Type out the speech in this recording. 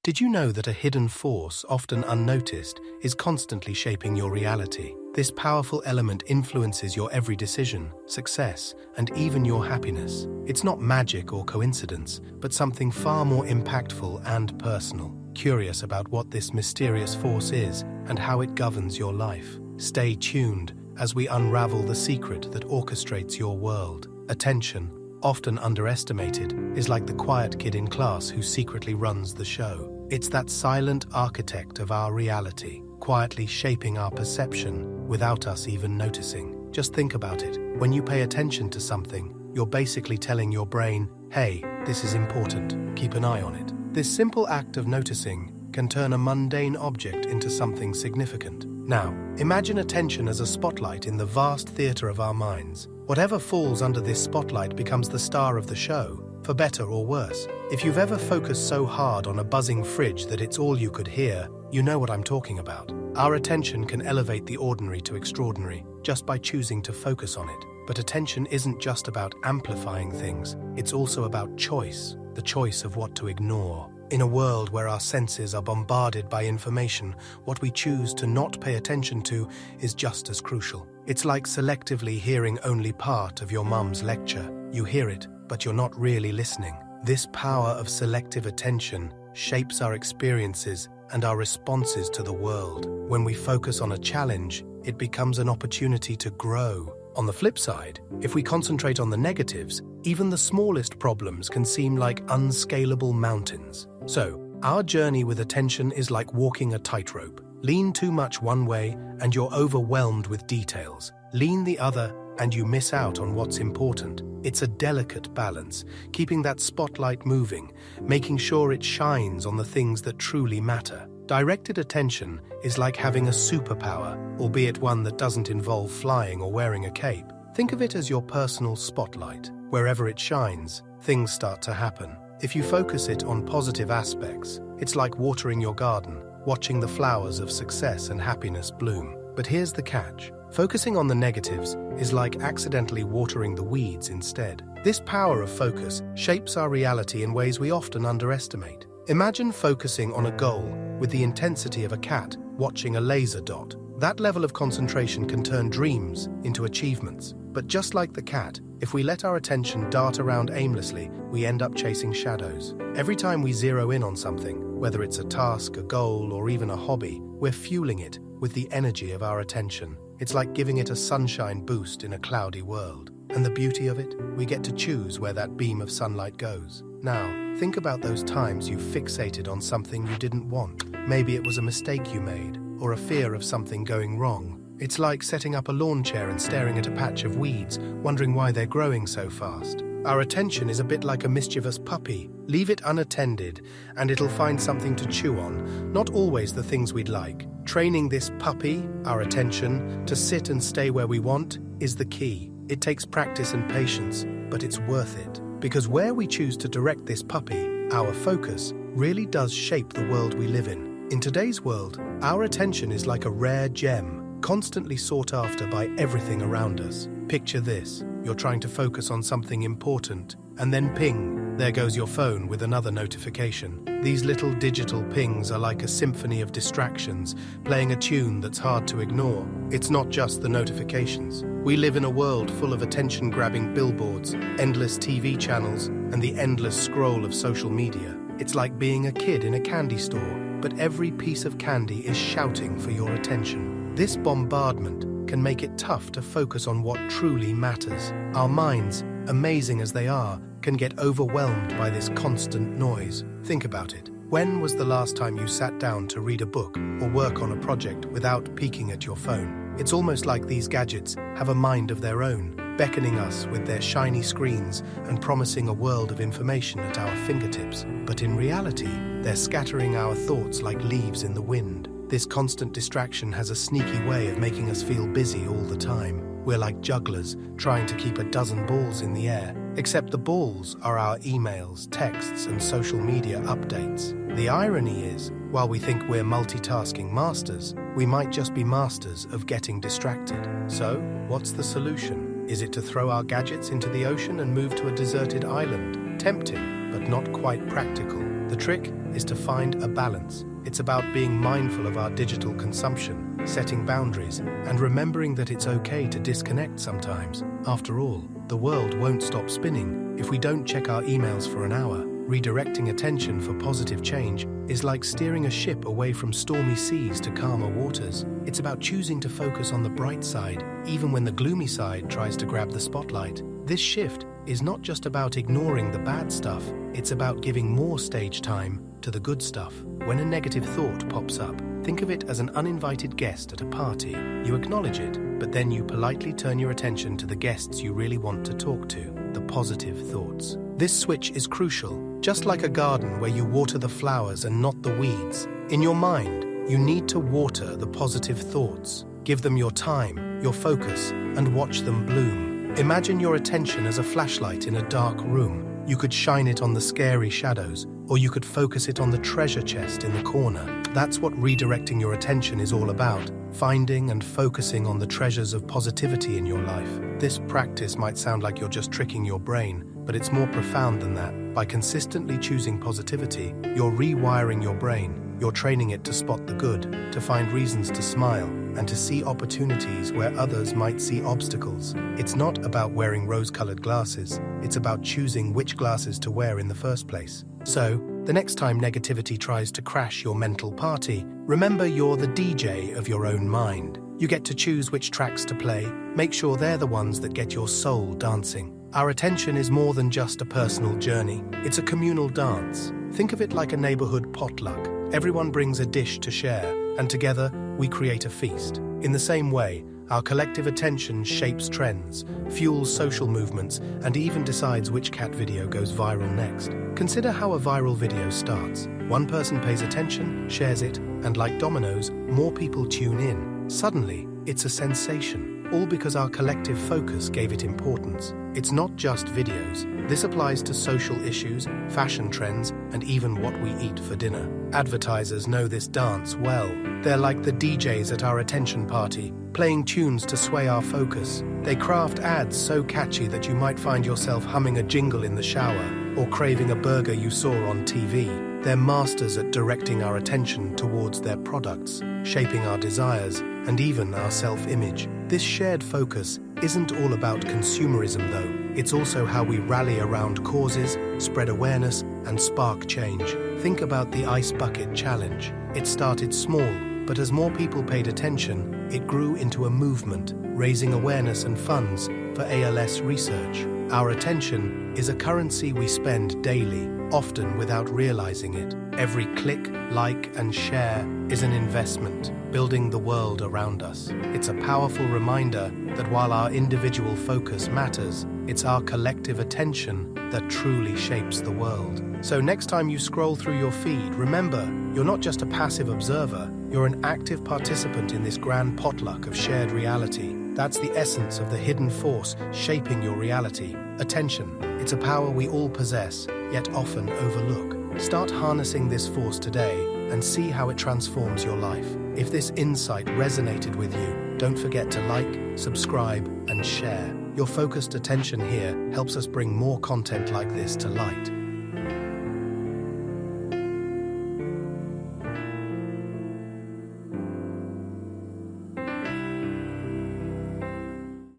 Did you know that a hidden force, often unnoticed, is constantly shaping your reality? This powerful element influences your every decision, success, and even your happiness. It's not magic or coincidence, but something far more impactful and personal. Curious about what this mysterious force is and how it governs your life? Stay tuned as we unravel the secret that orchestrates your world. Attention, often underestimated, is like the quiet kid in class who secretly runs the show. It's that silent architect of our reality, quietly shaping our perception without us even noticing. Just think about it. When you pay attention to something, you're basically telling your brain, hey, this is important, keep an eye on it. This simple act of noticing can turn a mundane object into something significant. Now, imagine attention as a spotlight in the vast theater of our minds. Whatever falls under this spotlight becomes the star of the show, for better or worse. If you've ever focused so hard on a buzzing fridge that it's all you could hear, you know what I'm talking about. Our attention can elevate the ordinary to extraordinary just by choosing to focus on it. But attention isn't just about amplifying things, it's also about choice, the choice of what to ignore. In a world where our senses are bombarded by information, what we choose to not pay attention to is just as crucial. It's like selectively hearing only part of your mum's lecture. You hear it, but you're not really listening. This power of selective attention shapes our experiences and our responses to the world. When we focus on a challenge, it becomes an opportunity to grow. On the flip side, if we concentrate on the negatives, even the smallest problems can seem like unscalable mountains. So, our journey with attention is like walking a tightrope. Lean too much one way and you're overwhelmed with details. Lean the other and you miss out on what's important. It's a delicate balance, keeping that spotlight moving, making sure it shines on the things that truly matter. Directed attention is like having a superpower, albeit one that doesn't involve flying or wearing a cape. Think of it as your personal spotlight. Wherever it shines, things start to happen. If you focus it on positive aspects, it's like watering your garden, watching the flowers of success and happiness bloom. But here's the catch. Focusing on the negatives is like accidentally watering the weeds instead. This power of focus shapes our reality in ways we often underestimate. Imagine focusing on a goal with the intensity of a cat watching a laser dot. That level of concentration can turn dreams into achievements. But just like the cat, if we let our attention dart around aimlessly, we end up chasing shadows. Every time we zero in on something, whether it's a task, a goal, or even a hobby, we're fueling it with the energy of our attention. It's like giving it a sunshine boost in a cloudy world. And the beauty of it? We get to choose where that beam of sunlight goes. Now, think about those times you fixated on something you didn't want. Maybe it was a mistake you made, or a fear of something going wrong. It's like setting up a lawn chair and staring at a patch of weeds, wondering why they're growing so fast. Our attention is a bit like a mischievous puppy. Leave it unattended, and it'll find something to chew on, not always the things we'd like. Training this puppy, our attention, to sit and stay where we want is the key. It takes practice and patience, but it's worth it. Because where we choose to direct this puppy, our focus, really does shape the world we live in. In today's world, our attention is like a rare gem, constantly sought after by everything around us. Picture this. You're trying to focus on something important, and then ping, there goes your phone with another notification. These little digital pings are like a symphony of distractions, playing a tune that's hard to ignore. It's not just the notifications. We live in a world full of attention-grabbing billboards, endless TV channels, and the endless scroll of social media. It's like being a kid in a candy store, but every piece of candy is shouting for your attention. This bombardment can make it tough to focus on what truly matters. Our minds, amazing as they are, can get overwhelmed by this constant noise. Think about it. When was the last time you sat down to read a book or work on a project without peeking at your phone? It's almost like these gadgets have a mind of their own, beckoning us with their shiny screens and promising a world of information at our fingertips. But in reality, they're scattering our thoughts like leaves in the wind. This constant distraction has a sneaky way of making us feel busy all the time. We're like jugglers trying to keep a dozen balls in the air, except the balls are our emails, texts, and social media updates. The irony is, while we think we're multitasking masters, we might just be masters of getting distracted. So, what's the solution? Is it to throw our gadgets into the ocean and move to a deserted island? Tempting, but not quite practical. The trick is to find a balance. It's about being mindful of our digital consumption, setting boundaries, and remembering that it's okay to disconnect sometimes. After all, the world won't stop spinning if we don't check our emails for an hour. Redirecting attention for positive change is like steering a ship away from stormy seas to calmer waters. It's about choosing to focus on the bright side, even when the gloomy side tries to grab the spotlight. This shift is not just about ignoring the bad stuff, it's about giving more stage time to the good stuff. When a negative thought pops up, think of it as an uninvited guest at a party. You acknowledge it, but then you politely turn your attention to the guests you really want to talk to, the positive thoughts. This switch is crucial, just like a garden where you water the flowers and not the weeds. In your mind, you need to water the positive thoughts. Give them your time, your focus, and watch them bloom. Imagine your attention as a flashlight in a dark room. You could shine it on the scary shadows, or you could focus it on the treasure chest in the corner. That's what redirecting your attention is all about, finding and focusing on the treasures of positivity in your life. This practice might sound like you're just tricking your brain, but it's more profound than that. By consistently choosing positivity, you're rewiring your brain. You're training it to spot the good, to find reasons to smile, and to see opportunities where others might see obstacles. It's not about wearing rose-colored glasses, it's about choosing which glasses to wear in the first place. So, the next time negativity tries to crash your mental party, remember you're the DJ of your own mind. You get to choose which tracks to play. Make sure they're the ones that get your soul dancing. Our attention is more than just a personal journey. It's a communal dance. Think of it like a neighborhood potluck. Everyone brings a dish to share, and together we create a feast. In the same way, our collective attention shapes trends, fuels social movements, and even decides which cat video goes viral next. Consider how a viral video starts. One person pays attention, shares it, and like dominoes, more people tune in. Suddenly, it's a sensation, all because our collective focus gave it importance. It's not just videos. This applies to social issues, fashion trends, and even what we eat for dinner. Advertisers know this dance well. They're like the DJs at our attention party, playing tunes to sway our focus. They craft ads so catchy that you might find yourself humming a jingle in the shower or craving a burger you saw on TV. They're masters at directing our attention towards their products, shaping our desires, and even our self-image. This shared focus isn't all about consumerism, though. It's also how we rally around causes, spread awareness, and spark change. Think about the Ice Bucket Challenge. It started small, but as more people paid attention, it grew into a movement, raising awareness and funds for ALS research. Our attention is a currency we spend daily, often without realizing it. Every click, like, and share is an investment, building the world around us. It's a powerful reminder that while our individual focus matters, it's our collective attention that truly shapes the world. So next time you scroll through your feed, remember, you're not just a passive observer, you're an active participant in this grand potluck of shared reality. That's the essence of the hidden force shaping your reality. Attention. It's a power we all possess, yet often overlook. Start harnessing this force today and see how it transforms your life. If this insight resonated with you, don't forget to like, subscribe, and share. Your focused attention here helps us bring more content like this to light.